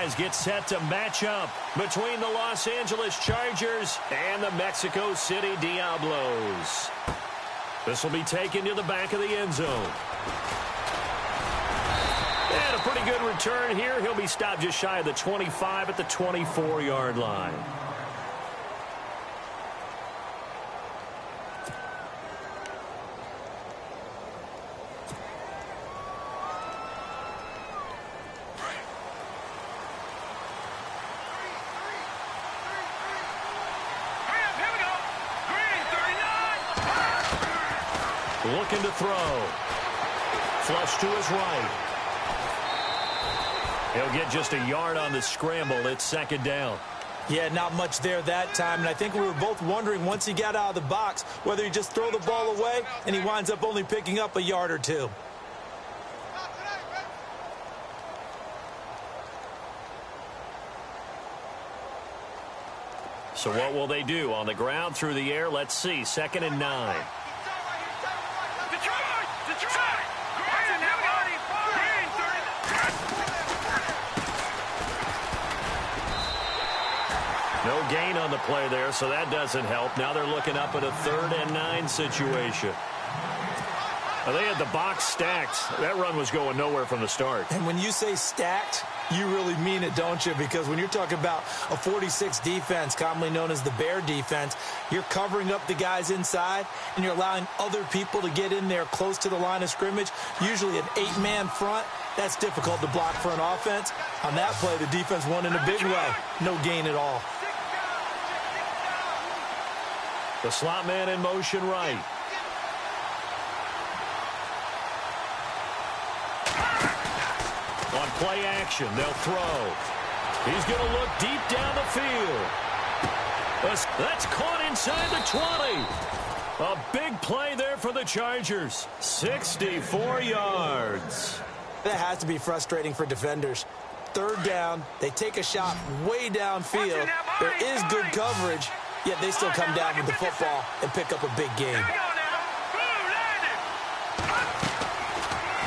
franchise gets set to match up between the Los Angeles Chargers and the Mexico City Diablos. This will be taken to the back of the end zone. And a pretty good return here. He'll be stopped just shy of the 25 at the 24-yard line. Looking to throw. Flush to his right. He'll get just a yard on the scramble. It's second down. Yeah, not much there that time. And I think we were both wondering once he got out of the box whether he just throw the ball away and he winds up only picking up a yard or two. So what will they do? On the ground, through the air, let's see. 2nd and 9. No gain on the play there, so that doesn't help. Now they're looking up at a 3rd and 9 situation. Well, they had the box stacked. That run was going nowhere from the start. And when you say stacked, you really mean it, don't you? Because when you're talking about a 46 defense, commonly known as the Bear defense, you're covering up the guys inside, and you're allowing other people to get in there close to the line of scrimmage, usually an 8-man front. That's difficult to block for an offense. On that play, the defense won in a big way. No gain at all. The slot man in motion right. On play action, they'll throw. He's going to look deep down the field. That's caught inside the 20. A big play there for the Chargers. 64 yards. That has to be frustrating for defenders. 3rd down, they take a shot way downfield. There is good coverage, yet they still come down with the football and pick up a big gain.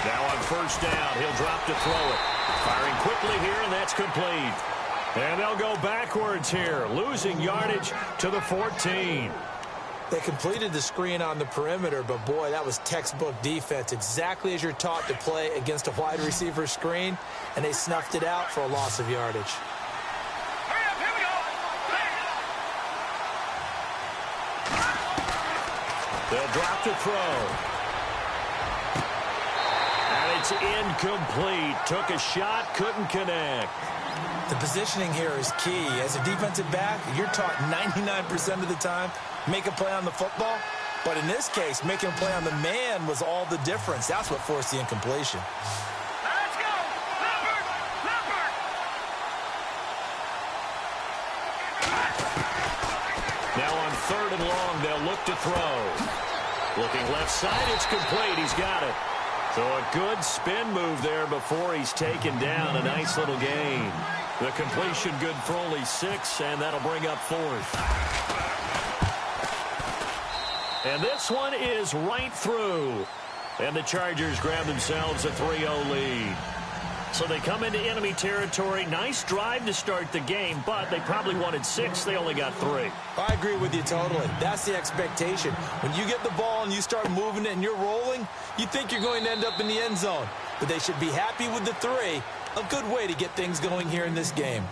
Now on 1st down, he'll drop to throw it. Firing quickly here, and that's complete. And they'll go backwards here, losing yardage to the 14. They completed the screen on the perimeter, but boy, that was textbook defense. Exactly as you're taught to play against a wide receiver screen, and they snuffed it out for a loss of yardage. They'll drop to throw. And it's incomplete. Took a shot, couldn't connect. The positioning here is key. As a defensive back, you're taught 99% of the time, make a play on the football. But in this case, making a play on the man was all the difference. That's what forced the incompletion. Let's go! Leopard! Leopard! Now on 3rd and long, they'll look to throw. Looking left side, it's complete. He's got it. So a good spin move there before he's taken down. A nice little gain. The completion good for only 6, and that'll bring up 4th. And this one is right through. And the Chargers grab themselves a 3-0 lead. So they come into enemy territory. Nice drive to start the game, but they probably wanted 6. They only got 3. I agree with you totally. That's the expectation. When you get the ball and you start moving it and you're rolling, you think you're going to end up in the end zone. But they should be happy with the 3. A good way to get things going here in this game.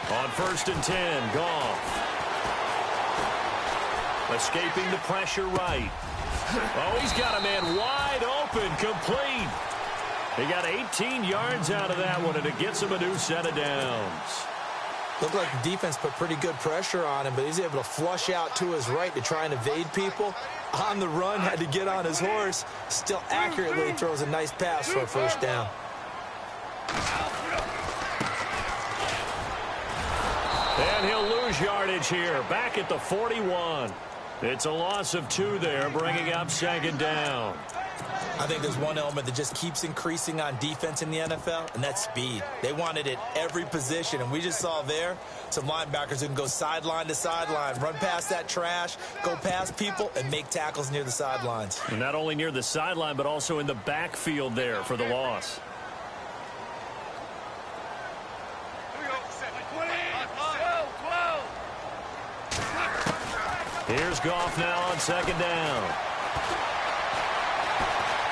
On 1st and 10, Goff. Escaping the pressure right. Oh, he's got a man wide open, complete. He got 18 yards out of that one, and it gets him a new set of downs. Looked like the defense put pretty good pressure on him, but he's able to flush out to his right to try and evade people. On the run, had to get on his horse. Still accurately throws a nice pass for a first down. And he'll lose yardage here, back at the 41. It's a loss of 2 there, bringing up second down. I think there's one element that just keeps increasing on defense in the NFL, and that's speed. They want it at every position, and we just saw there some linebackers who can go sideline to sideline, run past that trash, go past people, and make tackles near the sidelines. And not only near the sideline, but also in the backfield there for the loss. Here's Goff now on second down.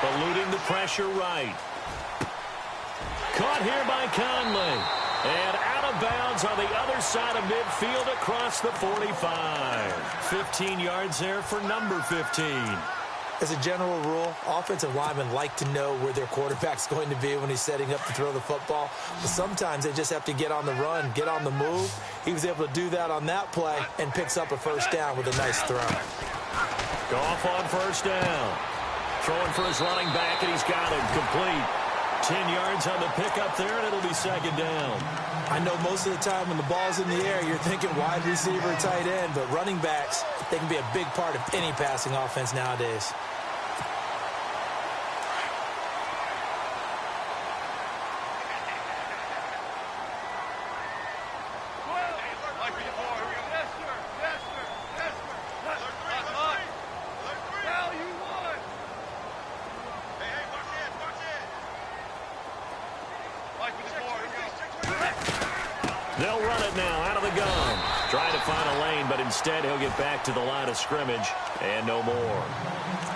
Eluding the pressure right. Caught here by Conley. And out of bounds on the other side of midfield across the 45. 15 yards there for number 15. As a general rule, offensive linemen like to know where their quarterback's going to be when he's setting up to throw the football. But sometimes they just have to get on the run, get on the move. He was able to do that on that play and picks up a first down with a nice throw. Goff on first down. Throwing for his running back, and he's got him complete. 10 yards on the pickup there, and it'll be second down. I know most of the time when the ball's in the air, you're thinking wide receiver, tight end, but running backs, they can be a big part of any passing offense nowadays. They'll run it now out of the gun. Trying to find a lane, but instead he'll get back to the line of scrimmage and no more.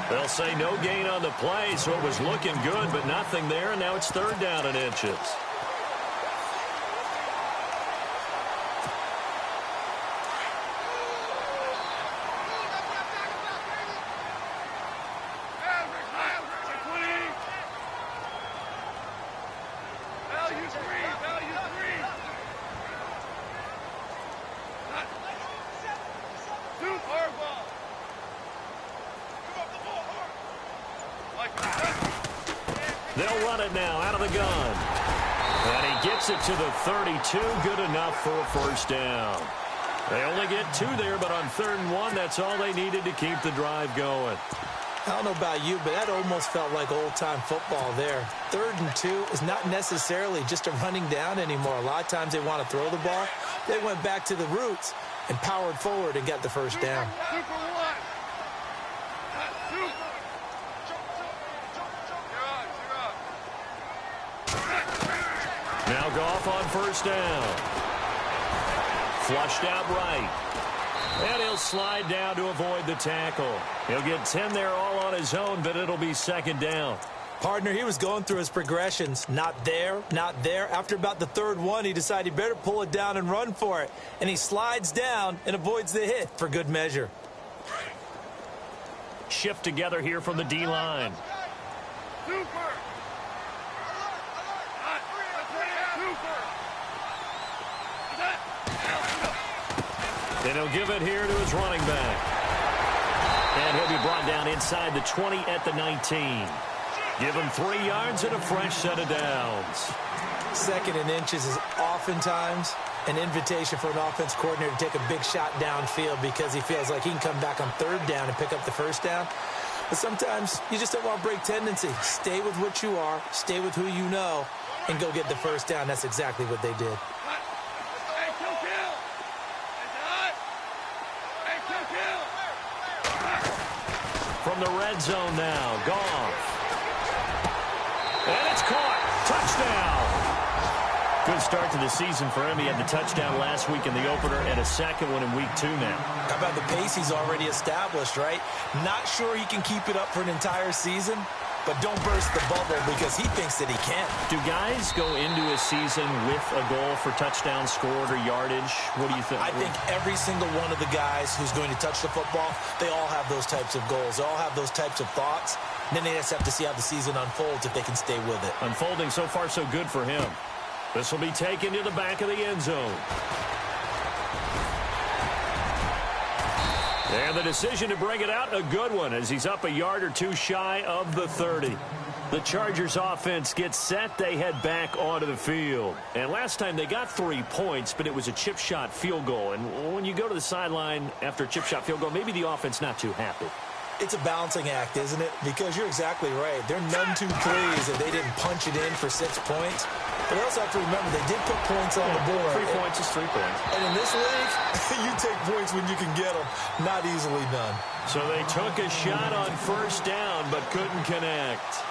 They'll say no gain on the play, so it was looking good, but nothing there, and now it's third down and inches. They'll run it now out of the gun. And he gets it to the 32. Good enough for a first down. They only get 2 there, but on 3rd and 1, that's all they needed to keep the drive going. I don't know about you, but that almost felt like old-time football there. 3rd and 2 is not necessarily just a running down anymore. A lot of times they want to throw the ball. They went back to the roots and powered forward and got the first down. Now Goff on first down. Flushed out right. And he'll slide down to avoid the tackle. He'll get 10 there all on his own, but it'll be second down. Partner, he was going through his progressions. Not there, not there. After about the 3rd one, he decided he better pull it down and run for it. And he slides down and avoids the hit for good measure. Shift together here from the D-line. And he'll give it here to his running back. And he'll be brought down inside the 20 at the 19. Give him 3 yards and a fresh set of downs. 2nd and inches is oftentimes an invitation for an offense coordinator to take a big shot downfield because he feels like he can come back on 3rd down and pick up the first down. But sometimes you just don't want to break tendency. Stay with what you are, stay with who you know, and go get the first down. That's exactly what they did. From the red zone now, Goff. And it's caught. Touchdown. Good start to the season for him. He had the touchdown last week in the opener and a second one in week 2 now. How about the pace he's already established, right? Not sure he can keep it up for an entire season, but don't burst the bubble because he thinks that he can. Do guys go into a season with a goal for touchdowns scored or yardage? What do you think? I think every single one of the guys who's going to touch the football, they all have those types of goals. They all have those types of thoughts. And then they just have to see how the season unfolds if they can stay with it. Unfolding so far so good for him. This will be taken to the back of the end zone. And the decision to bring it out, a good one, as he's up a yard or two shy of the 30. The Chargers offense gets set. They head back onto the field. And last time they got 3 points, but it was a chip shot field goal. And when you go to the sideline after a chip shot field goal, maybe the offense not too happy. It's a balancing act, isn't it? Because you're exactly right. They're none too pleased that they didn't punch it in for 6 points. But they also have to remember they did put points on the board. 3 points is 3 points. And in this league, you take points when you can get them. Not easily done. So they took a shot on first down but couldn't connect.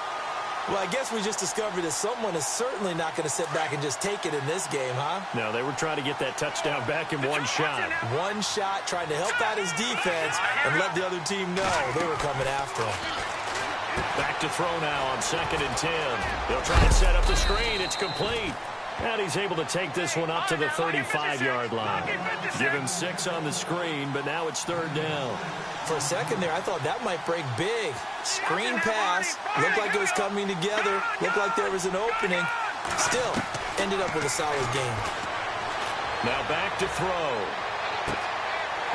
Well, I guess we just discovered that someone is certainly not going to sit back and just take it in this game, huh? No, they were trying to get that touchdown back in one shot. One shot, trying to help out his defense and let the other team know they were coming after him. Back to throw now on 2nd and 10. They'll try and set up the screen. It's complete. And he's able to take this one up to the 35-yard line. Give him 6 on the screen, but now it's 3rd down. For a second there, I thought that might break big. Screen pass. Looked like it was coming together. Looked like there was an opening. Still, ended up with a solid game. Now back to throw.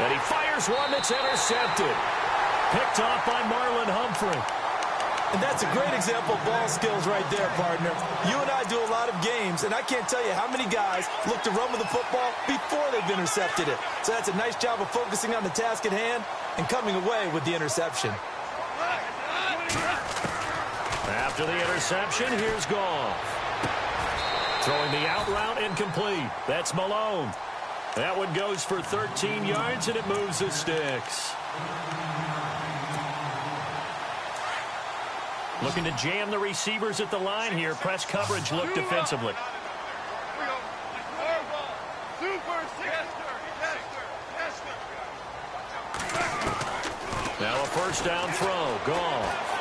And he fires one that's intercepted. Picked off by Marlon Humphrey. And that's a great example of ball skills right there, partner. You and I do a lot of games, and I can't tell you how many guys look to run with the football before they've intercepted it. So that's a nice job of focusing on the task at hand and coming away with the interception. After the interception, here's Goff. Throwing the out route incomplete. That's Malone. That one goes for 13 yards, and it moves the sticks. Looking to jam the receivers at the line here. Press coverage look defensively. Now a first down throw. Goff.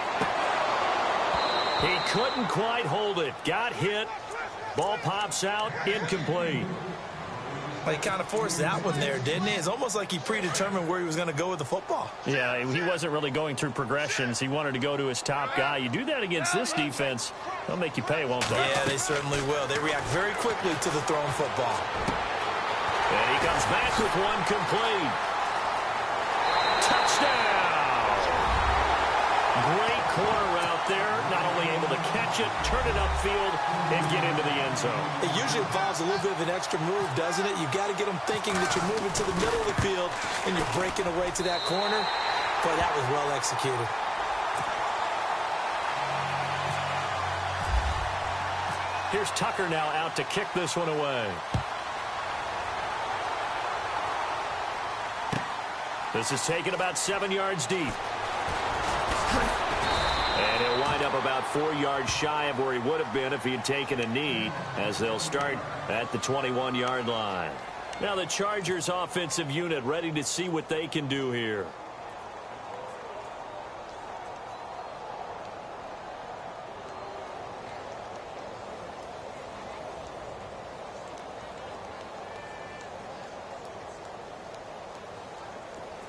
He couldn't quite hold it. Got hit. Ball pops out. Incomplete. Well, he kind of forced that one there, didn't he? It's almost like he predetermined where he was going to go with the football. Yeah, he wasn't really going through progressions. He wanted to go to his top guy. You do that against this defense, they'll make you pay, won't they? Yeah, they certainly will. They react very quickly to the thrown football. And he comes back with one complete. Touchdown! Great corner route there. Not only able to catch it, turn it upfield, and get into the end zone. It usually involves a little bit of an extra move, doesn't it? You've got to get them thinking that you're moving to the middle of the field and you're breaking away to that corner. Boy, that was well executed. Here's Tucker now out to kick this one away. This is taken about 7 yards deep. And he'll wind up about 4 yards shy of where he would have been if he had taken a knee, as they'll start at the 21-yard line. Now the Chargers offensive unit ready to see what they can do here.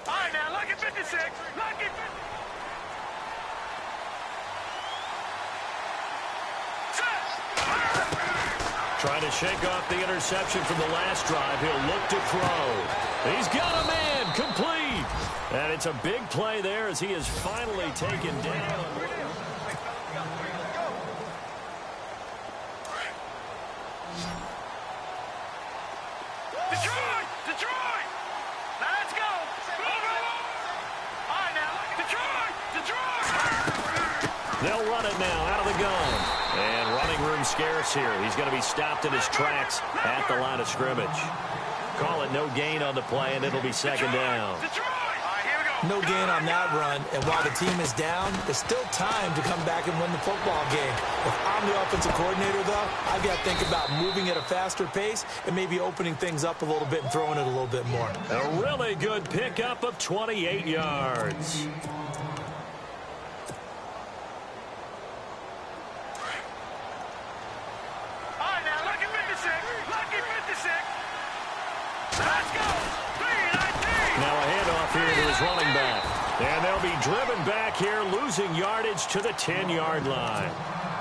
All right, now, look at 56. Look at 56. Trying to shake off the interception from the last drive. He'll look to throw. He's got a man, complete. And it's a big play there as he is finally taken down. Detroit! Detroit! Now let's go! All right, now, Detroit! Detroit! They'll run it now out of the gun. And running room scarce here. He's going to be stopped in his tracks at the line of scrimmage. Call it no gain on the play, and it'll be 2nd down. Detroit! All right, here we go. No gain on that run, and while the team is down, there's still time to come back and win the football game. If I'm the offensive coordinator, though, I've got to think about moving at a faster pace and maybe opening things up a little bit and throwing it a little bit more. A really good pickup of 28 yards. Now a handoff here to his running back. And they'll be driven back here, losing yardage to the 10-yard line.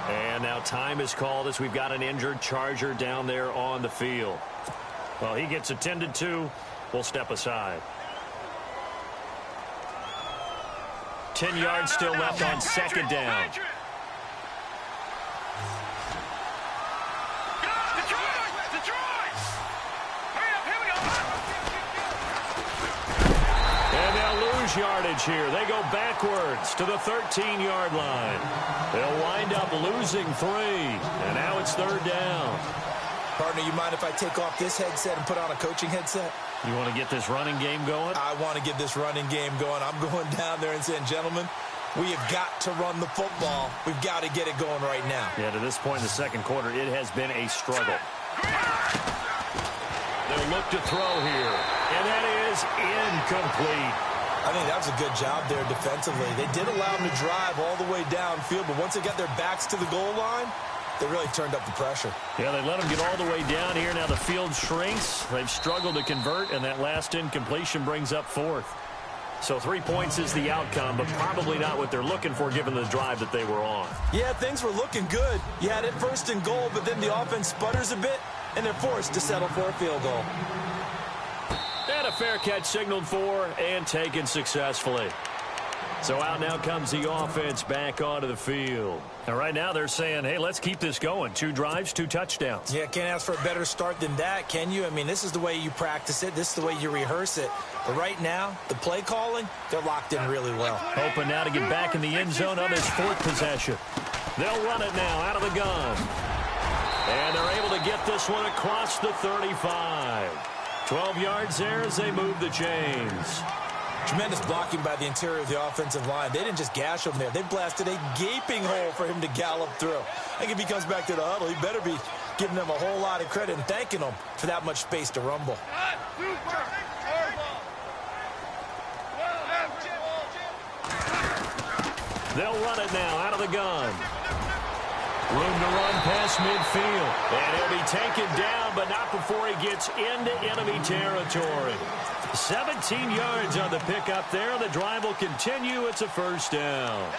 And now time is called as we've got an injured Charger down there on the field. Well, he gets attended to. We'll step aside. 10 yards still left on second down. And they'll lose yardage here. They go backwards to the 13-yard line. They'll wind up losing 3. And now it's third down. Partner, you mind if I take off this headset and put on a coaching headset? You want to get this running game going? I want to get this running game going. I'm going down there and saying, gentlemen, we have got to run the football. We've got to get it going right now. Yeah, to this point in the second quarter, it has been a struggle. They'll look to throw here, and that is incomplete. I think that was a good job there defensively. They did allow them to drive all the way downfield, but once they got their backs to the goal line, they really turned up the pressure. Yeah, they let them get all the way down here. Now the field shrinks. They've struggled to convert, and that last incompletion brings up 4th. So 3 points is the outcome, but probably not what they're looking for given the drive that they were on. Yeah, things were looking good. You had it first and goal, but then the offense sputters a bit, and they're forced to settle for a field goal. And a fair catch signaled for and taken successfully. So out now comes the offense back onto the field. And right now they're saying, hey, let's keep this going. 2 drives, 2 touchdowns. Yeah, can't ask for a better start than that, can you? I mean, this is the way you practice it. This is the way you rehearse it. But right now, the play calling, they're locked in really well. Hoping now to get back in the end zone on this 4th possession. They'll run it now out of the gun. And they're able to get this one across the 35. 12 yards there as they move the chains. Tremendous blocking by the interior of the offensive line. They didn't just gash him there. They blasted a gaping hole for him to gallop through. I think if he comes back to the huddle, he better be giving them a whole lot of credit and thanking them for that much space to rumble. They'll run it now out of the gun. Room to run past midfield. And he'll be taken down, but not before he gets into enemy territory. 17 yards on the pickup there. The drive will continue. It's a first down.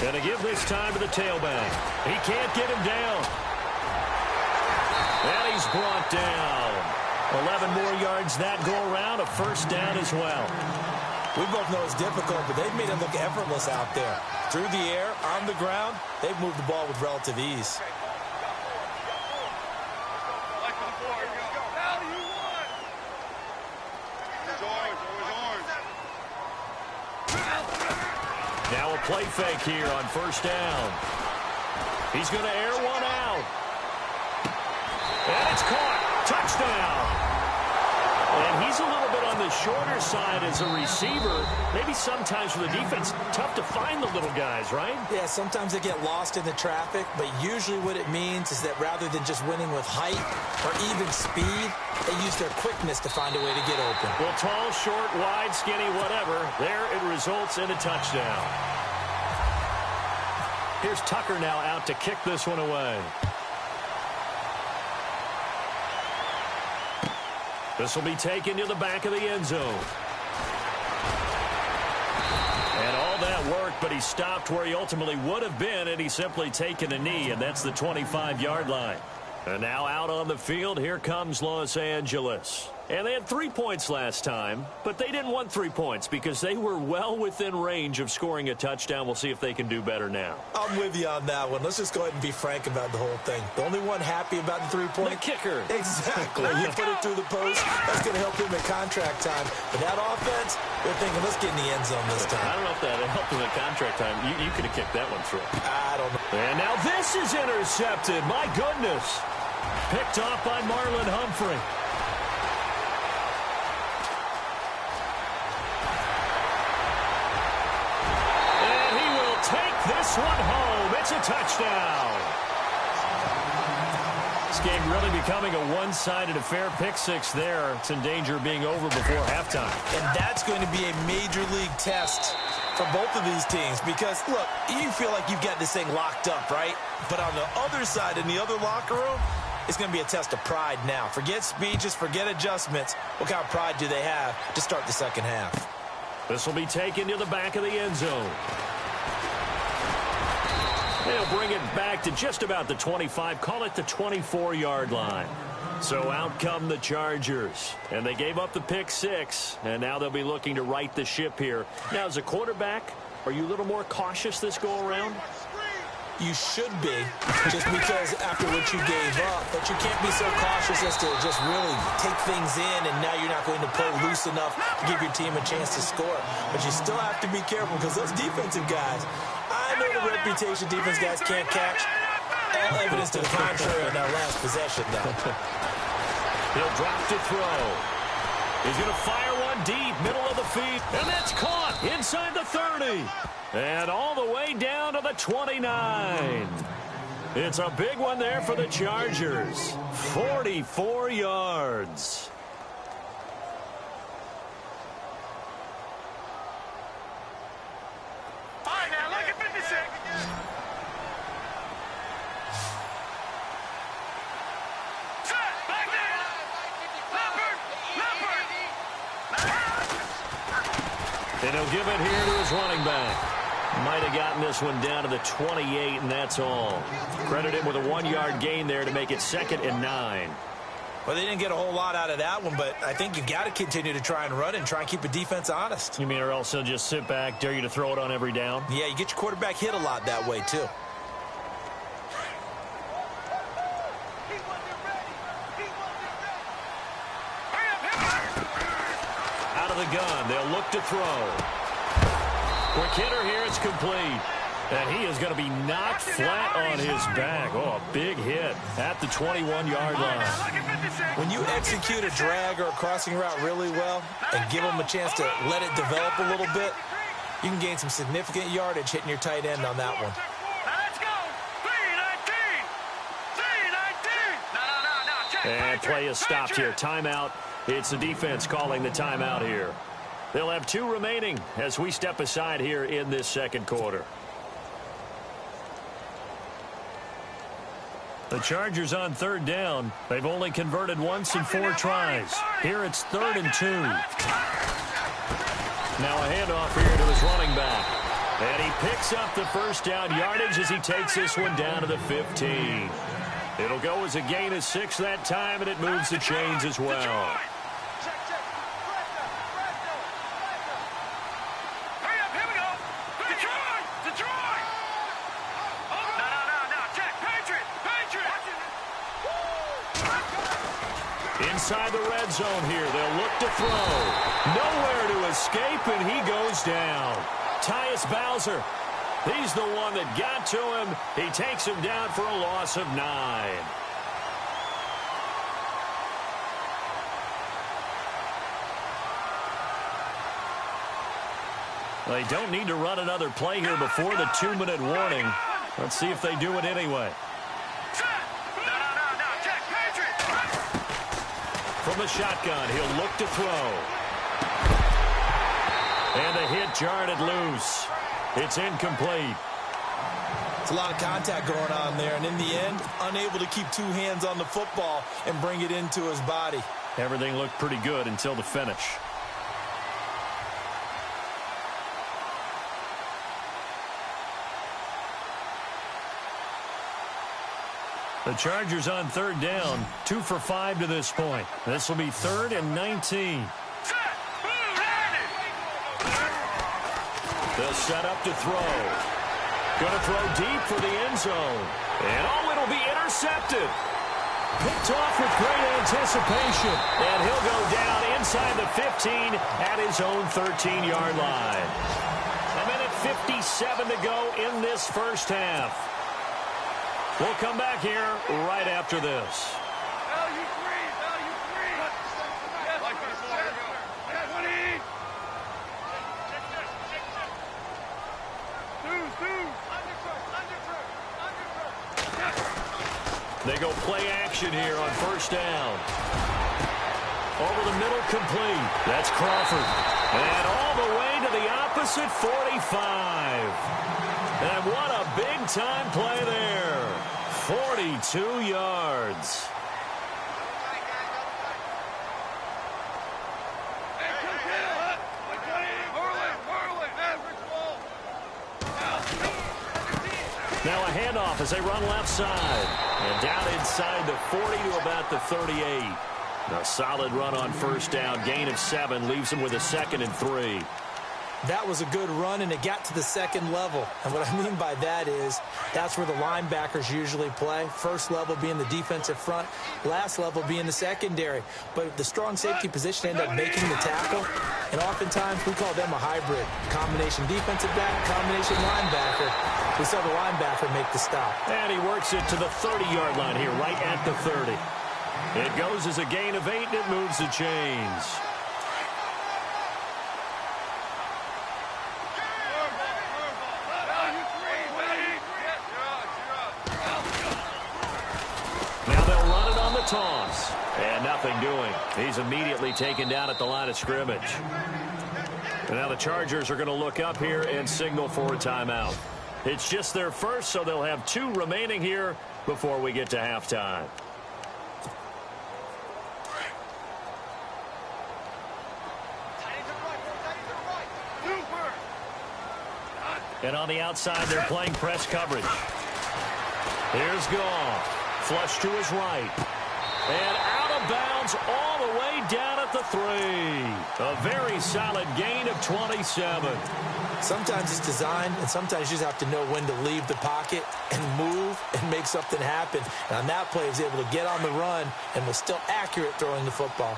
And to give this time to the tailback. He can't get him down. And he's brought down. 11 more yards that go around. A first down as well. We both know it's difficult, but they've made it look effortless out there. Through the air, on the ground, they've moved the ball with relative ease. Now a play fake here on first down. He's going to air one out. And it's caught. Touchdown. And he's a little bit on the shorter side as a receiver. Maybe sometimes for the defense, tough to find the little guys, right? Yeah, sometimes they get lost in the traffic, but usually what it means is that rather than just winning with height or even speed, they use their quickness to find a way to get open. Well, tall, short, wide, skinny, whatever, there it results in a touchdown. Here's Tucker now out to kick this one away. This will be taken to the back of the end zone. And all that work, but he stopped where he ultimately would have been, and he's simply taken a knee, and that's the 25-yard line. And now out on the field, here comes Los Angeles. And they had 3 points last time, but they didn't want 3 points because they were well within range of scoring a touchdown. We'll see if they can do better now. I'm with you on that one. Let's just go ahead and be frank about the whole thing. The only one happy about the 3-point? The kicker. Exactly. You put it through the post, that's going to help him at contract time. But that offense, they're thinking, let's get in the end zone this time. I don't know if that helped him at contract time. You could have kicked that one through. I don't know. And now this is intercepted. My goodness. Picked off by Marlon Humphrey. And he will take this one home. It's a touchdown. This game really becoming a one-sided affair. Pick six there. It's in danger of being over before halftime. And that's going to be a major league test for for both of these teams because, look, you feel like you've got this thing locked up, right? But on the other side, in the other locker room, it's going to be a test of pride now. Forget speeches, forget adjustments. What kind of pride do they have to start the second half? This will be taken to the back of the end zone. They'll bring it back to just about the 25, call it the 24-yard line. So out come the Chargers, and they gave up the pick 6, and now they'll be looking to right the ship here. Now, as a quarterback, are you a little more cautious this go-around? You should be, just because after what you gave up, but you can't be so cautious as to just really take things in, and now you're not going to play loose enough to give your team a chance to score. But you still have to be careful because those defensive guys, I know the reputation defense guys can't catch. All evidence to the contrary in that last possession, though. He'll drop to throw. He's going to fire one deep, middle of the field, and that's caught inside the 30. And all the way down to the 29. It's a big one there for the Chargers. 44 yards. All right, now look at 56. Set, back there. Leopard. And he'll give it here to his running back. Might have gotten this one down to the 28, and that's all. Credit him with a 1-yard gain there to make it 2nd and 9. Well, they didn't get a whole lot out of that one, but I think you've got to continue to try and run and try and keep the defense honest. You mean or else he'll just sit back, dare you to throw it on every down? Yeah, you get your quarterback hit a lot that way, too. Out of the gun, they'll look to throw. Quick hitter here, it's complete. And he is going to be knocked flat on his back. Oh, a big hit at the 21-yard line. When you execute a drag or a crossing route really well and give them a chance to let it develop a little bit, you can gain some significant yardage hitting your tight end on that one. Let's go. 3-19. And play is stopped here. Timeout. It's the defense calling the timeout here. They'll have 2 remaining as we step aside here in this second quarter. The Chargers on 3rd down. They've only converted once in 4 tries. Here it's 3rd and 2. Now a handoff here to his running back. And he picks up the first down yardage as he takes this one down to the 15. It'll go as a gain of 6 that time, and it moves the chains as well. Inside the red zone here, they'll look to throw. Nowhere to escape, and he goes down. Tyus Bowser, he's the one that got to him. He takes him down for a loss of 9. They don't need to run another play here before the 2-minute warning. Let's see if they do it anyway. From the shotgun, he'll look to throw. And the hit jarred it loose. It's incomplete. It's a lot of contact going on there, and in the end, unable to keep 2 hands on the football and bring it into his body. Everything looked pretty good until the finish. The Chargers on 3rd down, 2 for 5 to this point. This will be 3rd and 19. They'll set up to throw. Going to throw deep for the end zone. And it'll be intercepted. Picked off with great anticipation. And he'll go down inside the 15 at his own 13-yard line. 1:57 to go in this first half. We'll come back here right after this. Value free. They go play action here on 1st down. Over the middle, complete. That's Crawford. And all the way to the opposite 45. And what a big-time play there. 42 yards. Now a handoff as they run left side. And down inside the 40 to about the 38. A solid run on first down. Gain of 7 leaves them with a 2nd and 3. That was a good run, and it got to the second level. And what I mean by that is that's where the linebackers usually play. First level being the defensive front, last level being the secondary. But the strong safety position ended up making the tackle, and oftentimes we call them a hybrid. Combination defensive back, combination linebacker. We saw the linebacker make the stop. And he works it to the 30-yard line here, right at the 30. It goes as a gain of 8, and it moves the chains. Now they'll run it on the toss. And nothing doing. He's immediately taken down at the line of scrimmage. And now the Chargers are going to look up here and signal for a timeout. It's just their first, so they'll have 2 remaining here before we get to halftime. And on the outside, they're playing press coverage. Here's Goff. Flush to his right. And out of bounds all the way down at the 3. A very solid gain of 27. Sometimes it's designed, and sometimes you just have to know when to leave the pocket and move and make something happen. And on that play, he was able to get on the run and was still accurate throwing the football.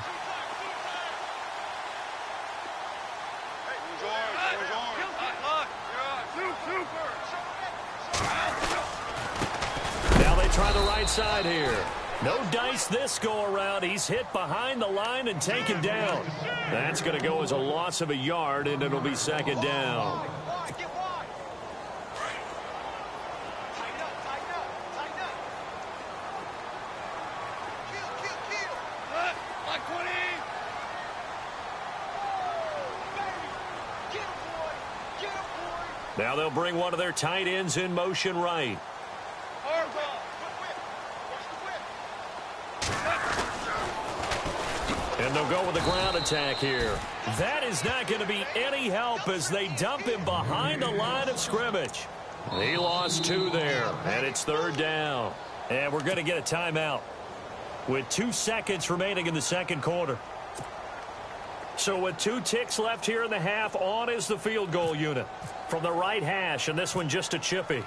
Now they try the right side here. No dice this go-around. He's hit behind the line and taken down. That's going to go as a loss of a yard, and it'll be 2nd down. Now they'll bring one of their tight ends in motion right. And they'll go with the ground attack here. That is not going to be any help as they dump him behind the line of scrimmage. He lost 2 there, and it's 3rd down. And we're going to get a timeout with 2 seconds remaining in the second quarter. So with 2 ticks left here in the half, on is the field goal unit from the right hash, and this one just a chippy.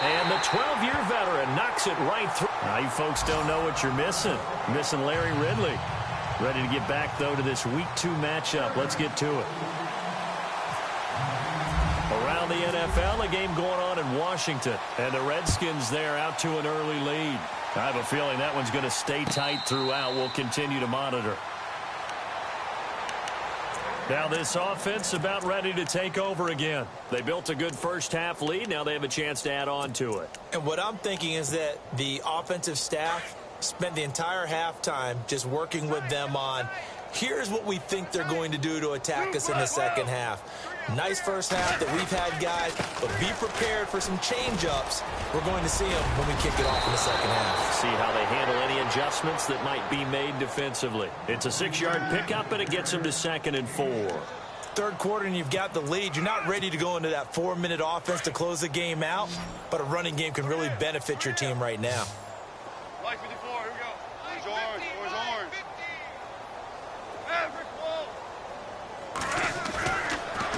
And the 12-year veteran knocks it right through. Now, you folks don't know what you're missing. Missing Larry Ridley. Ready to get back, though, to this Week 2 matchup. Let's get to it. Around the NFL, a game going on in Washington. And the Redskins there out to an early lead. I have a feeling that one's going to stay tight throughout. We'll continue to monitor. Now this offense about ready to take over again. They built a good first-half lead. Now they have a chance to add on to it. And what I'm thinking is that the offensive staff spent the entire halftime just working with them on, here's what we think they're going to do to attack us in the second half. Nice first half that we've had, guys, but be prepared for some change-ups. We're going to see them when we kick it off in the second half. See how they handle any adjustments that might be made defensively. It's a 6-yard pickup, and it gets them to 2nd and 4. Third quarter, and you've got the lead. You're not ready to go into that 4-minute offense to close the game out, but a running game can really benefit your team right now. Like 54, here we go. Orange.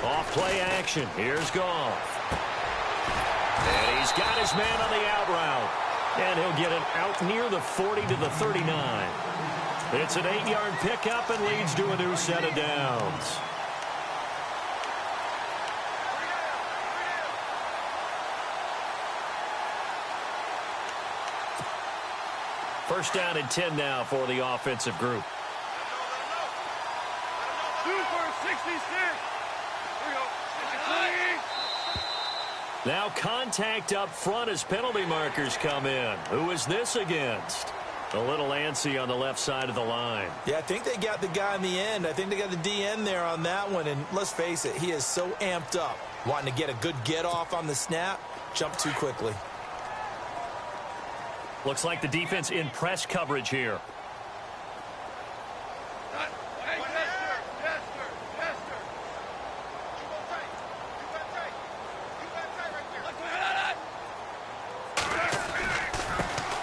Off play action. Here's Goff. And he's got his man on the out route. And he'll get it out near the 40 to the 39. It's an 8-yard pickup and leads to a new set of downs. First down and 10 now for the offensive group. Super 66. Now contact up front as penalty markers come in. Who is this against? A little antsy on the left side of the line. Yeah, I think they got the guy in the end. I think they got the DN there on that one. And let's face it, he is so amped up, wanting to get a good get-off on the snap, jump too quickly. Looks like the defense in press coverage here.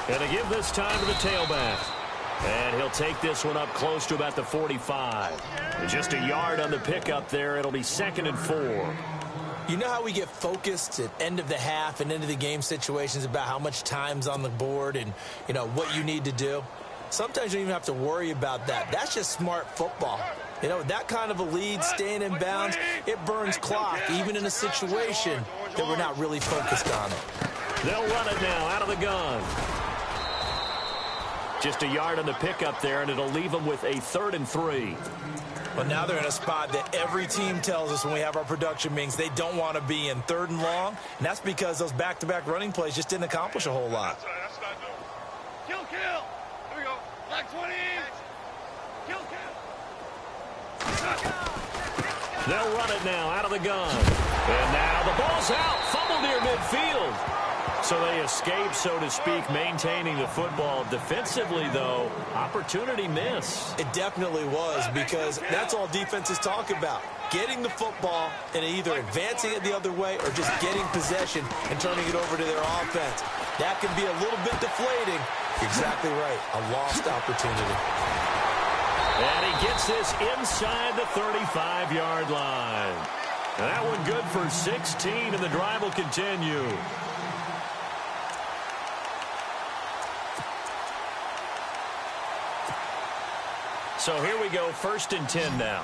Gonna give this time to the tailback. And he'll take this one up close to about the 45. And just a yard on the pickup there. It'll be 2nd and 4. You know how we get focused at end of the half and into the game situations about how much time's on the board and, you know, what you need to do? Sometimes you don't even have to worry about that. That's just smart football. You know, that kind of a lead, staying in bounds, it burns clock, even in a situation that we're not really focused on it. They'll run it now out of the gun. Just a yard on the pickup there, and it'll leave them with a 3rd and 3. But now they're in a spot that every team tells us when we have our production meetings they don't want to be in, 3rd and long. And that's because those back-to-back running plays just didn't accomplish a whole lot. That's what I do. Kill. Here we go. Black 20. Kill. They'll run it now out of the gun. And now the ball's out. Fumble near midfield. So they escape, so to speak, maintaining the football. Defensively, though, opportunity miss. It definitely was, because that's all defenses talk about. Getting the football and either advancing it the other way or just getting possession and turning it over to their offense. That can be a little bit deflating. Exactly right. A lost opportunity. And he gets this inside the 35-yard line. And that one good for 16, and the drive will continue. So here we go, 1st and 10 now.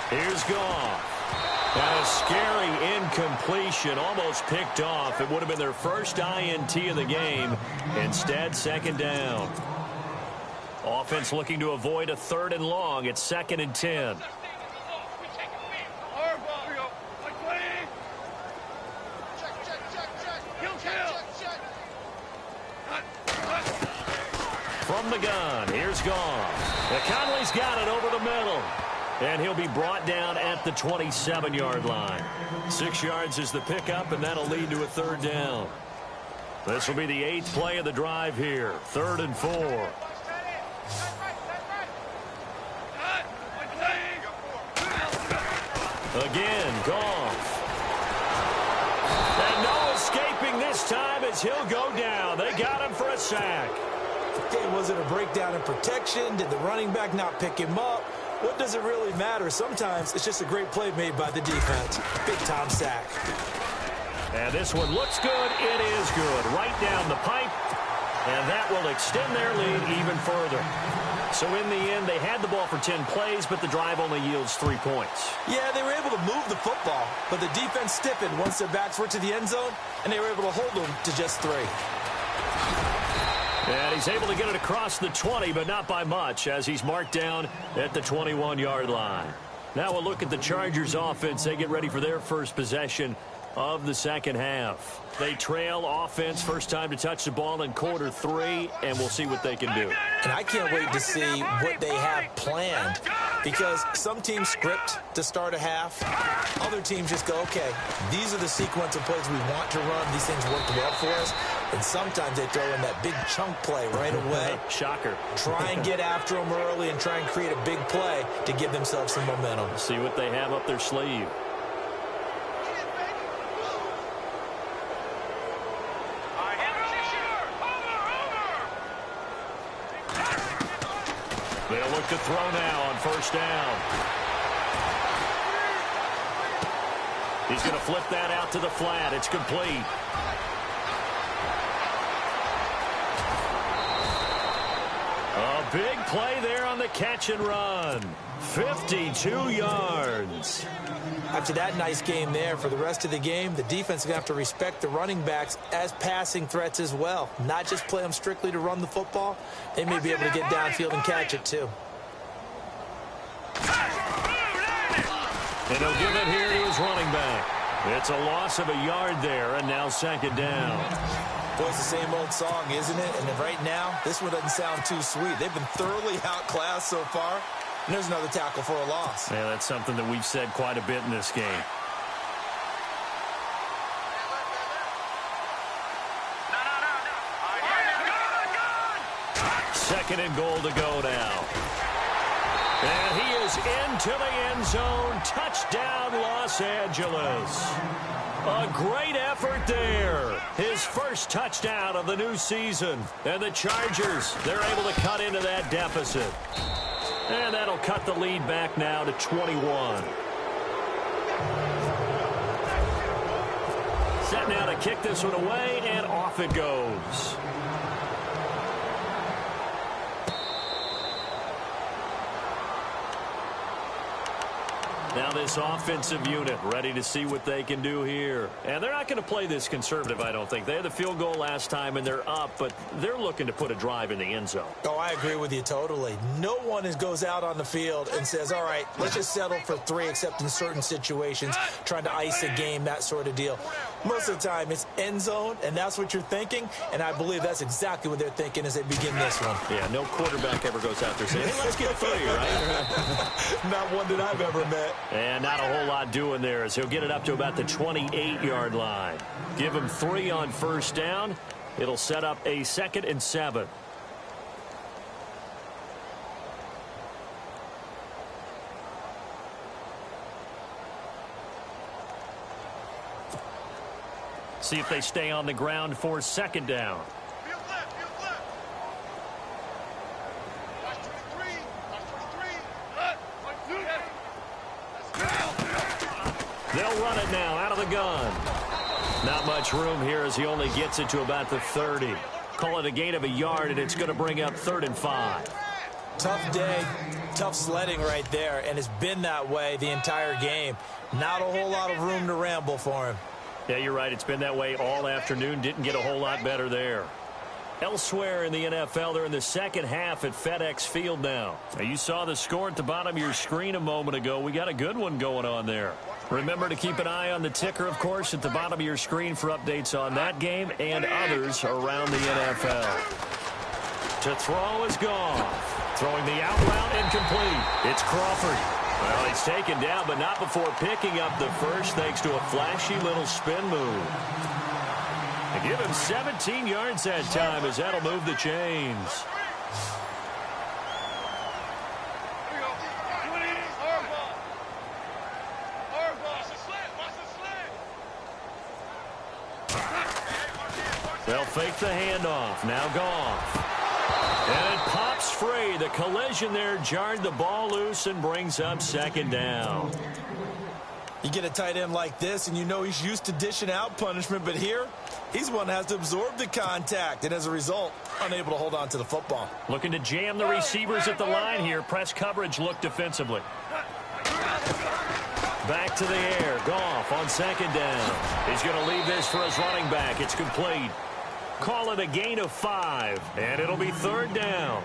Here's Goff. And a scary incompletion, almost picked off. It would have been their first INT of the game. Instead, 2nd down. Offense looking to avoid a 3rd and long. It's 2nd and 10. From the gun, here's Goff. Conley's got it over the middle. And he'll be brought down at the 27-yard line. 6 yards is the pickup, and that'll lead to a 3rd down. This will be the 8th play of the drive here. 3rd and 4. Again, Goff. And no escaping this time as he'll go down. They got him for a sack. Okay, was it a breakdown in protection? Did the running back not pick him up? What does it really matter? Sometimes it's just a great play made by the defense. Big-time sack. And this one looks good. It is good. Right down the pipe. And that will extend their lead even further. So in the end, they had the ball for 10 plays, but the drive only yields 3 points. Yeah, they were able to move the football, but the defense stiffened once their backs were to the end zone, and they were able to hold them to just 3. And he's able to get it across the 20, but not by much, as he's marked down at the 21-yard line. Now we'll look at the Chargers offense. They get ready for their first possession of the second half. They trail offense, first time to touch the ball in quarter 3, and we'll see what they can do. And I can't wait to see what they have planned, because some teams script to start a half. Other teams just go, okay, these are the sequence of plays we want to run. These things worked well for us. And sometimes they throw in that big chunk play right away. Shocker. Try and get after them early and try and create a big play to give themselves some momentum. See what they have up their sleeve. They'll look to throw now on first down. He's going to flip that out to the flat. It's complete. A big play there on the catch and run. 52 yards. After that nice game there, for the rest of the game, the defense is going to have to respect the running backs as passing threats as well. Not just play them strictly to run the football. They may be able to get downfield and catch it too. And he'll give it here to his running back. It's a loss of a yard there, and now second down. Boy, it's the same old song, isn't it? And right now, this one doesn't sound too sweet. They've been thoroughly outclassed so far. And there's another tackle for a loss. Yeah, that's something that we've said quite a bit in this game. Second and goal to go now. And he is into the end zone. Touchdown, Los Angeles. A great effort there. His first touchdown of the new season. And the Chargers, they're able to cut into that deficit. And that'll cut the lead back now to 21. Set now to kick this one away, and off it goes. Now this offensive unit ready to see what they can do here. And they're not going to play this conservative, I don't think. They had the field goal last time, and they're up, but they're looking to put a drive in the end zone. Oh, I agree with you totally. No one goes out on the field and says, all right, let's just settle for 3, except in certain situations, trying to ice a game, that sort of deal. Most of the time, it's end zone, and that's what you're thinking, and I believe that's exactly what they're thinking as they begin this one. Yeah, no quarterback ever goes out there saying, hey, let's get 3, right? Not one that I've ever met. And not a whole lot doing there as he'll get it up to about the 28-yard line. Give him 3 on first down. It'll set up a 2nd and 7. See if they stay on the ground for 2nd down. They'll run it now out of the gun. Not much room here as he only gets it to about the 30. Call it a gain of a yard, and it's going to bring up 3rd and 5. Tough day, tough sledding right there, and it's been that way the entire game. Not a whole lot of room to ramble for him. Yeah, you're right. It's been that way all afternoon. Didn't get a whole lot better there. Elsewhere in the NFL, they're in the second half at FedEx Field now. You saw the score at the bottom of your screen a moment ago. We got a good one going on there. Remember to keep an eye on the ticker, of course, at the bottom of your screen for updates on that game and others around the NFL. To throw is Goff. Throwing the out route incomplete. It's Crawford. Well, he's taken down, but not before picking up the first thanks to a flashy little spin move. They give him 17 yards that time as that'll move the chains. They'll fake the handoff. Now Goff. And it pops free. The collision there jarred the ball loose and brings up 2nd down. You get a tight end like this, and you know he's used to dishing out punishment, but here, he's one that has to absorb the contact, and as a result, unable to hold on to the football. Looking to jam the receivers at the line here. Press coverage look defensively. Back to the air. Goff on 2nd down. He's going to leave this for his running back. It's complete. Call it a gain of 5, and it'll be 3rd down.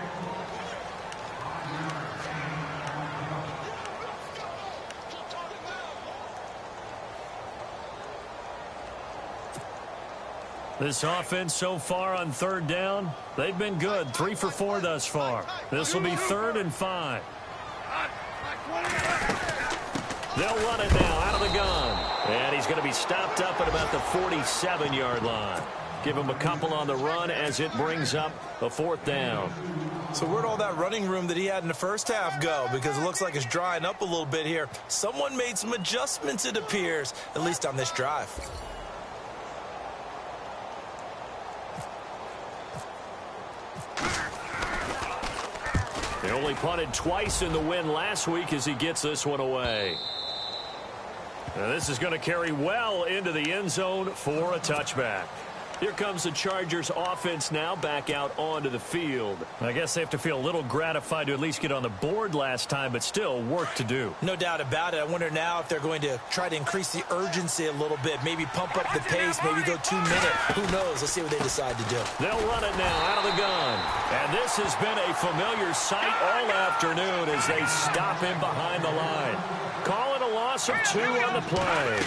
This offense so far on 3rd down, they've been good. 3 for 4 thus far. This will be 3rd and 5. They'll run it now out of the gun. And he's going to be stopped up at about the 47-yard line. Give him a couple on the run as it brings up a 4th down. So where'd all that running room that he had in the first half go? Because it looks like it's drying up a little bit here. Someone made some adjustments, it appears, at least on this drive. They only punted twice in the win last week as he gets this one away. Now this is going to carry well into the end zone for a touchback. Here comes the Chargers offense now back out onto the field. I guess they have to feel a little gratified to at least get on the board last time, but still work to do. No doubt about it. I wonder now if they're going to try to increase the urgency a little bit, maybe pump up the pace, maybe go 2 minute. Who knows? Let's see what they decide to do. They'll run it now out of the gun. And this This has been a familiar sight all afternoon as they stop him behind the line. Calling a loss of 2 on the play.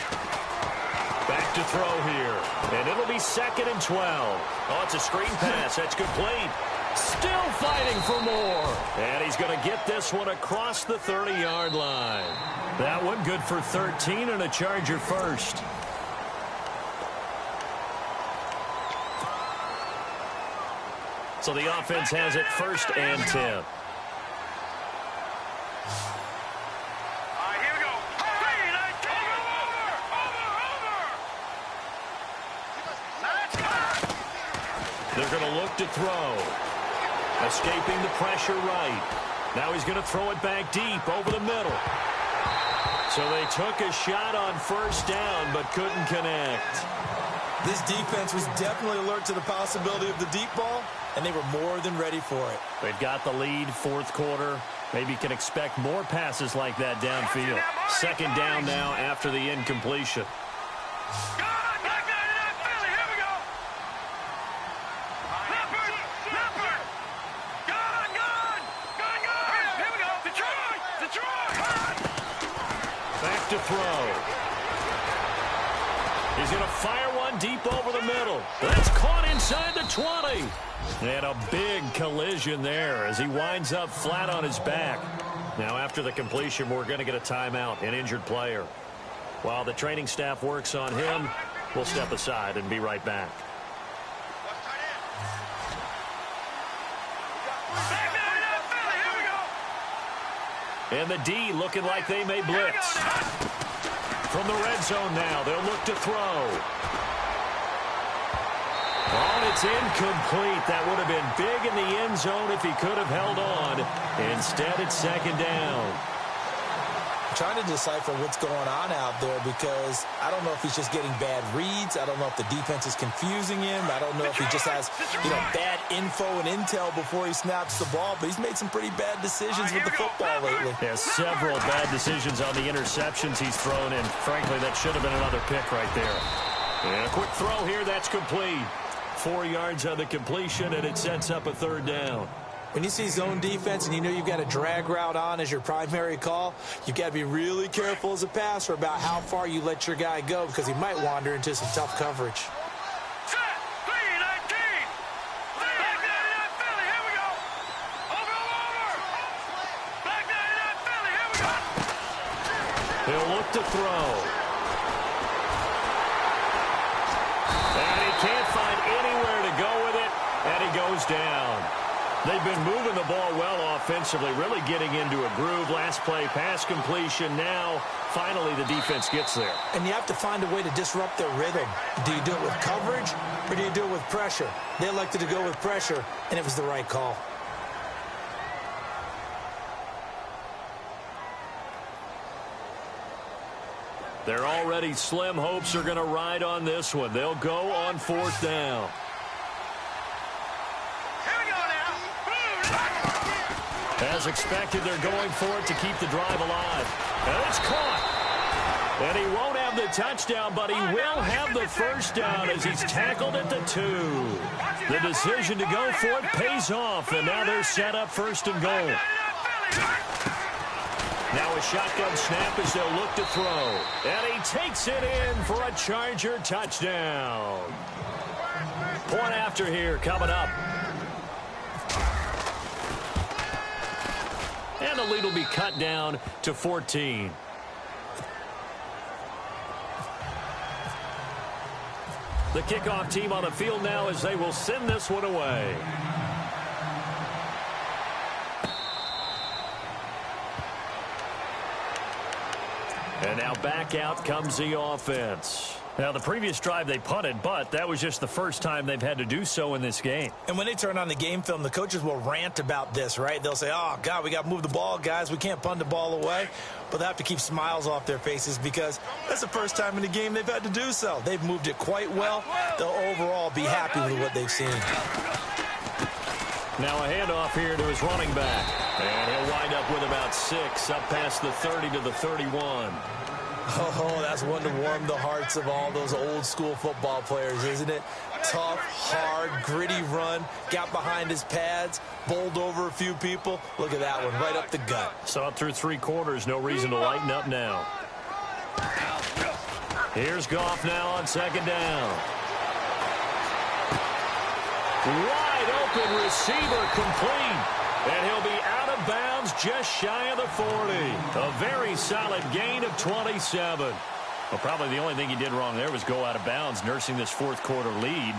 Back to throw here. And it'll be 2nd and 12. Oh, it's a screen pass. That's complete. Still fighting for more. And he's going to get this one across the 30-yard line. That one good for 13 and a Charger first. So the offense has it 1st and 10. All right, here we go. Over. They're going to look to throw. Escaping the pressure right. Now he's going to throw it back deep over the middle. So they took a shot on 1st down but couldn't connect. This defense was definitely alert to the possibility of the deep ball, and they were more than ready for it. They've got the lead, 4th quarter. Maybe you can expect more passes like that downfield. 2nd down now after the incompletion. Back to throw. He's going to fire one deep over the middle. That's caught inside the 20. And a big collision there as he winds up flat on his back. Now, after the completion, we're going to get a timeout, an injured player. While the training staff works on him, we'll step aside and be right back. And the D looking like they may blitz. From the red zone now, they'll look to throw. Oh, and it's incomplete. That would have been big in the end zone if he could have held on. Instead, it's 2nd down. I'm trying to decipher what's going on out there because I don't know if he's just getting bad reads. I don't know if the defense is confusing him. I don't know if he just has, bad info and intel before he snaps the ball. But he's made some pretty bad decisions with the football lately. Yeah, several bad decisions on the interceptions he's thrown, and frankly, that should have been another pick right there. And a quick throw here, that's complete. 4 yards on the completion, and it sets up a 3rd down. When you see zone defense and you know you've got a drag route on as your primary call, you've got to be really careful as a passer about how far you let your guy go because he might wander into some tough coverage. He'll look to throw. And he can't find anywhere to go with it, and he goes down. They've been moving the ball well offensively, really getting into a groove. Last play, pass completion. Now, finally, the defense gets there. And you have to find a way to disrupt their rhythm. Do you do it with coverage, or do you do it with pressure? They elected to go with pressure, and it was the right call. Their already slim hopes are going to ride on this one. They'll go on 4th down. As expected, they're going for it to keep the drive alive. And it's caught. And he won't have the touchdown, but he will have the 1st down as he's tackled at the 2. The decision to go for it pays off, and now they're set up 1st and goal. Now a shotgun snap as they'll look to throw. And he takes it in for a Charger touchdown. Point after here coming up. And the lead will be cut down to 14. The kickoff team on the field now as they will send this one away. And now back out comes the offense. Now, the previous drive they punted, but that was just the first time they've had to do so in this game. And when they turn on the game film, the coaches will rant about this, right? They'll say, oh, God, we got to move the ball, guys. We can't punt the ball away. But they have to keep smiles off their faces because that's the first time in the game they've had to do so. They've moved it quite well. They'll overall be happy with what they've seen. Now a handoff here to his running back. And he'll wind up with about 6 up past the 30 to the 31. Oh, that's one to warm the hearts of all those old school football players, isn't it? Tough, hard, gritty run, got behind his pads, bowled over a few people. Look at that one, right up the gut. Saw it through 3 quarters, no reason to lighten up now. Here's Goff now on 2nd down. Wide open receiver complete. And he'll be out of bounds just shy of the 40. A very solid gain of 27. Well, probably the only thing he did wrong there was go out of bounds, nursing this 4th quarter lead.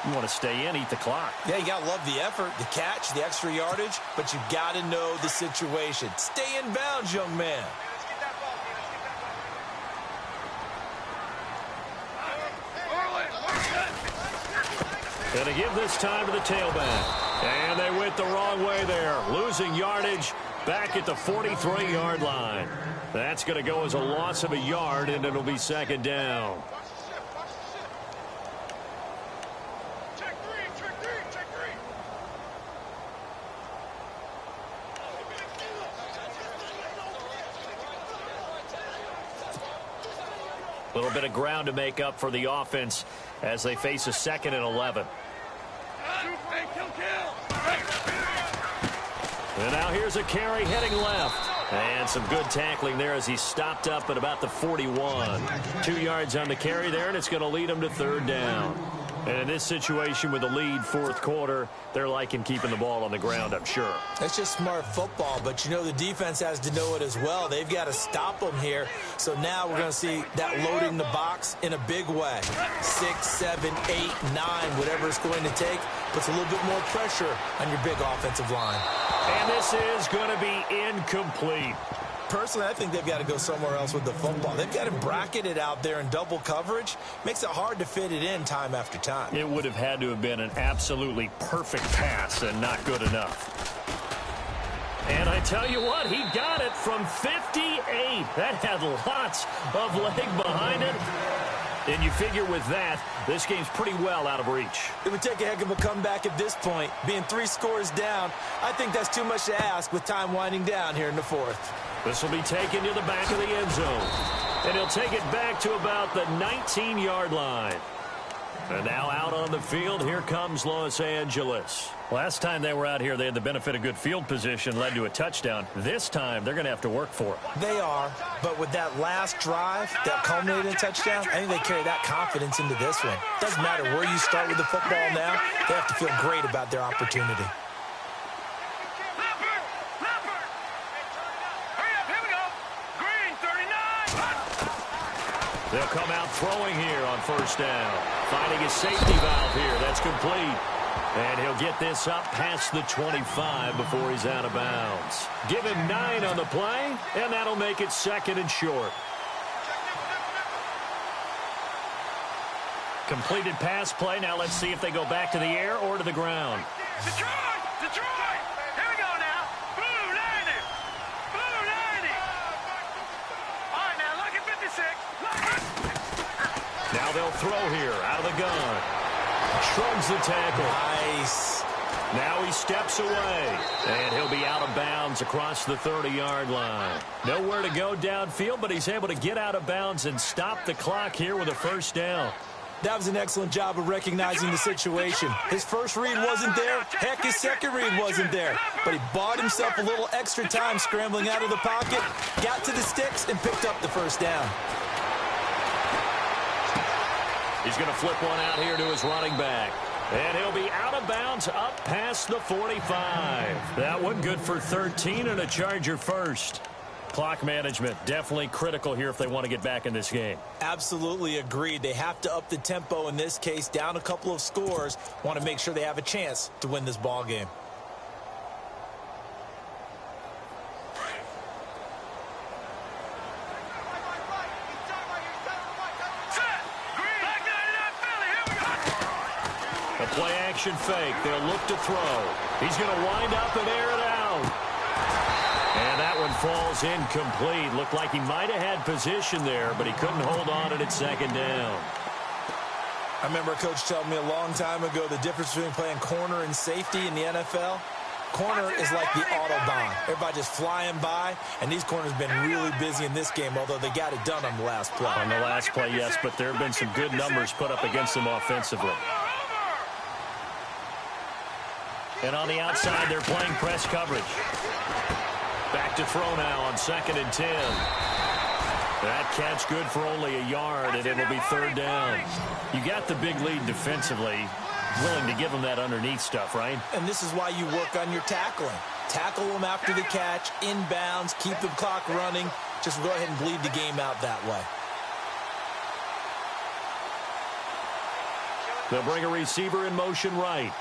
You want to stay in, eat the clock. Yeah, you got to love the effort, the catch, the extra yardage, but you got to know the situation. Stay in bounds, young man. Going to give this time to the tailback. And they went the wrong way there, losing yardage back at the 43-yard line. That's going to go as a loss of a yard, and it'll be 2nd down. Check three. A little bit of ground to make up for the offense as they face a 2nd and 11. And now here's a carry heading left. And some good tackling there as he stopped up at about the 41. 2 yards on the carry there, and it's going to lead him to 3rd down. And in this situation with the lead 4th quarter, they're liking keeping the ball on the ground, I'm sure. That's just smart football, but you know the defense has to know it as well. They've got to stop them here. So now we're going to see that loading the box in a big way. 6, 7, 8, 9, whatever it's going to take, puts a little bit more pressure on your big offensive line. And this is going to be incomplete. Personally, I think they've got to go somewhere else with the football. They've got to bracket it out there in double coverage. Makes it hard to fit it in time after time. It would have had to have been an absolutely perfect pass and not good enough. And I tell you what, he got it from 58. That had lots of leg behind it. And you figure with that, this game's pretty well out of reach. It would take a heck of a comeback at this point. Being 3 scores down, I think that's too much to ask with time winding down here in the 4th. This will be taken to the back of the end zone. And he'll take it back to about the 19-yard line. And now out on the field, here comes Los Angeles. Last time they were out here, they had the benefit of good field position, led to a touchdown. This time, they're going to have to work for it. They are, but with that last drive that culminated in a touchdown, I think they carry that confidence into this one. Doesn't matter where you start with the football now, they have to feel great about their opportunity. They'll come out throwing here on 1st down. Finding his safety valve here. That's complete. And he'll get this up past the 25 before he's out of bounds. Give him 9 on the play, and that'll make it 2nd and short. Completed pass play. Now let's see if they go back to the air or to the ground. Detroit! Here we go now. Blue 90! Blue 90! All right, now look at 56. Now they'll throw here out of the gun. Shrugs the tackle. Nice. Now he steps away, and he'll be out of bounds across the 30-yard line. Nowhere to go downfield, but he's able to get out of bounds and stop the clock here with a 1st down. That was an excellent job of recognizing the situation. His first read wasn't there. Heck, his second read wasn't there. But he bought himself a little extra time scrambling out of the pocket, got to the sticks, and picked up the 1st down. He's going to flip one out here to his running back. And he'll be out of bounds up past the 45. That one good for 13 and a Charger first. Clock management definitely critical here if they want to get back in this game. Absolutely agreed. They have to up the tempo in this case, down a couple of scores. Want to make sure they have a chance to win this ball game. A play-action fake. They'll look to throw. He's going to wind up and air it out. And that one falls incomplete. Looked like he might have had position there, but he couldn't hold on at 2nd down. I remember a coach telling me a long time ago the difference between playing corner and safety in the NFL. corner is like the Autobahn. Everybody just flying by, and these corners have been really busy in this game, although they got it done on the last play. On the last play, yes, but there have been some good numbers put up against them offensively. And on the outside, they're playing press coverage. Back to throw now on 2nd and 10. That catch good for only a yard, and it'll be 3rd down. You got the big lead defensively. Willing to give them that underneath stuff, right? And this is why you work on your tackling. Tackle them after the catch, inbounds, keep the clock running. Just go ahead and bleed the game out that way. They'll bring a receiver in motion right.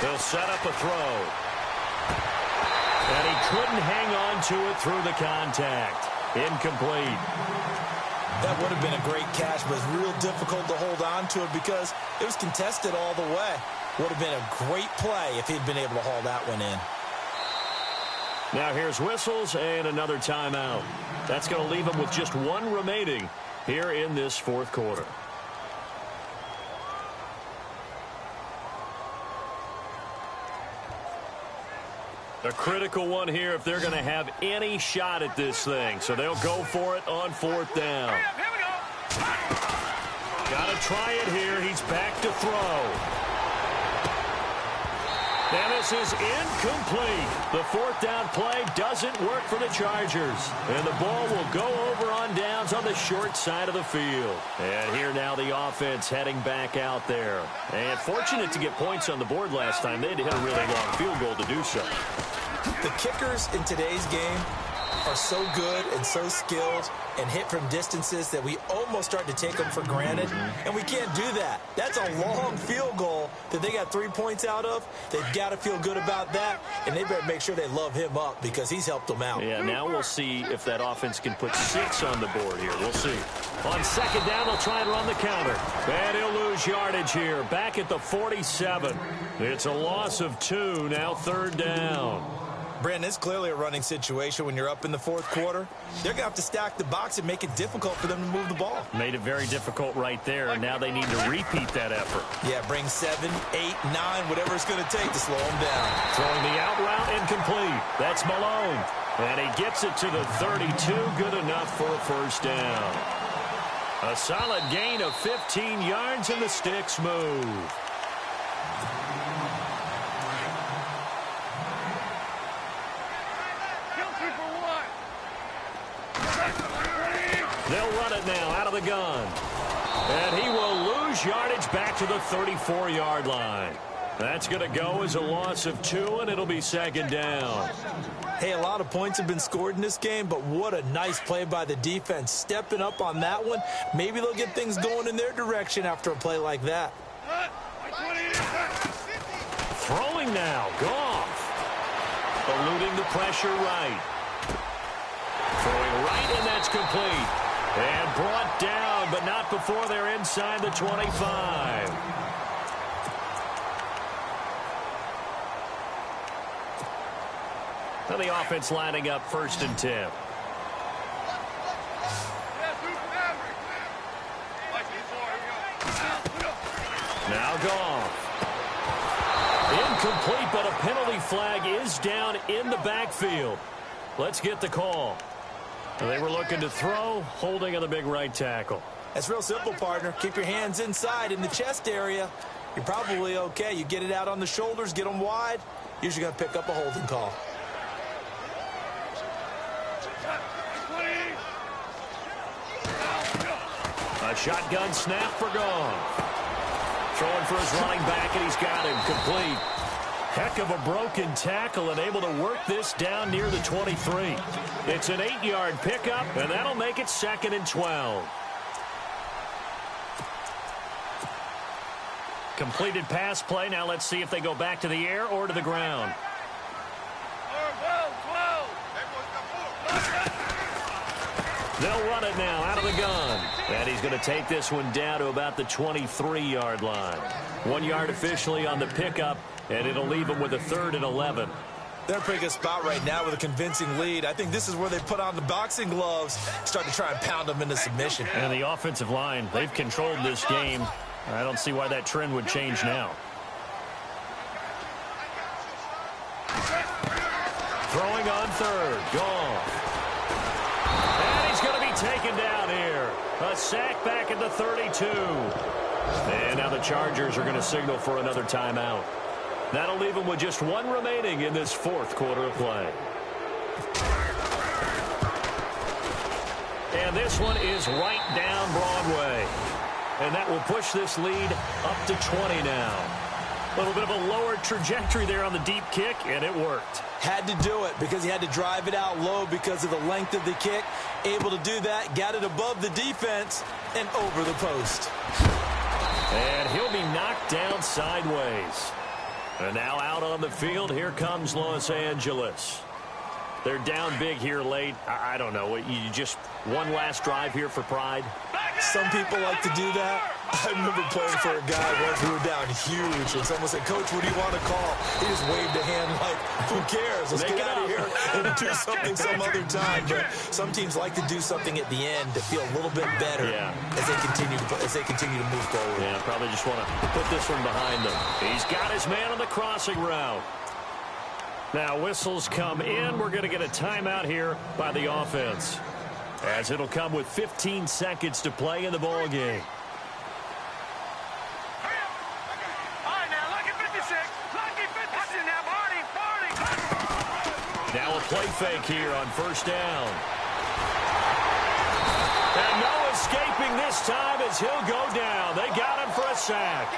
They'll set up a throw. And he couldn't hang on to it through the contact. Incomplete. That would have been a great catch, but it's real difficult to hold on to it because it was contested all the way. Would have been a great play if he'd been able to haul that one in. Now here's whistles and another timeout. That's going to leave him with just one remaining here in this 4th quarter. A critical one here if they're going to have any shot at this thing. So they'll go for it on 4th down. Got to try it here. He's back to throw. And this is incomplete. The 4th down play doesn't work for the Chargers. And the ball will go over on downs on the short side of the field. And here now the offense heading back out there. And fortunate to get points on the board last time. They had to hit a really long field goal to do so. The kickers in today's game are so good and so skilled and hit from distances that we almost start to take them for granted, and we can't do that. That's a long field goal that they got 3 points out of. They've got to feel good about that, and they better make sure they love him up because he's helped them out. Yeah, now we'll see if that offense can put 6 on the board here. We'll see. On 2nd down, they'll try and run the counter. And he'll lose yardage here, back at the 47. It's a loss of 2, now 3rd down. Brandon, it's clearly a running situation when you're up in the 4th quarter. They're going to have to stack the box and make it difficult for them to move the ball. Made it very difficult right there. Now they need to repeat that effort. Yeah, bring 7, 8, 9, whatever it's going to take to slow them down. Throwing the out route incomplete. That's Malone. And he gets it to the 32. Good enough for a 1st down. A solid gain of 15 yards and the sticks move. They'll run it now out of the gun. And he will lose yardage back to the 34-yard line. That's going to go as a loss of 2, and it'll be 2nd down. Hey, a lot of points have been scored in this game, but what a nice play by the defense. Stepping up on that one. Maybe they'll get things going in their direction after a play like that. Throwing now. Goff. Eluding the pressure right. Throwing right, and that's complete. And brought down, but not before they're inside the 25. Now the offense lining up 1st and 10. Now Goff. Incomplete, but a penalty flag is down in the backfield. Let's get the call. They were looking to throw, holding on the big right tackle. That's real simple, partner. Keep your hands inside in the chest area. You're probably okay. You get it out on the shoulders, get them wide. Usually going to pick up a holding call. A shotgun snap for Goff. Throwing for his running back, and he's got him complete. Heck of a broken tackle and able to work this down near the 23. It's an 8-yard pickup, and that'll make it 2nd and 12. Completed pass play. Now let's see if they go back to the air or to the ground. They'll run it now out of the gun. And he's going to take this one down to about the 23-yard line. 1 yard officially on the pickup, and it'll leave him with a 3rd and 11. They're in a pretty good spot right now with a convincing lead. I think this is where they put on the boxing gloves, start to try and pound them into submission. And the offensive line, they've controlled this game. I don't see why that trend would change now. Throwing on third. Gone. And he's going to be taken down here. A sack back at the 32. And now the Chargers are going to signal for another timeout. That'll leave them with just one remaining in this fourth quarter of play. And this one is right down Broadway. And that will push this lead up to 20 now. A little bit of a lower trajectory there on the deep kick, and it worked. Had to do it because he had to drive it out low because of the length of the kick. Able to do that, got it above the defense, and over the post. And he'll be knocked down sideways. And now out on the field, here comes Los Angeles. They're down big here late. I don't know. You just one last drive here for pride? Some people like to do that. I remember playing for a guy once who were down huge, and someone said, "Coach, what do you want to call?" He just waved a hand like, "Who cares? Let's get out of here and do something some other time." But some teams like to do something at the end to feel a little bit better as they continue to move forward. Yeah, probably just want to put this one behind them. He's got his man on the crossing route. Now whistles come in. We're going to get a timeout here by the offense, as it'll come with 15 seconds to play in the ball game. Now a play fake here on first down. And no escaping this time as he'll go down. They got him for a sack.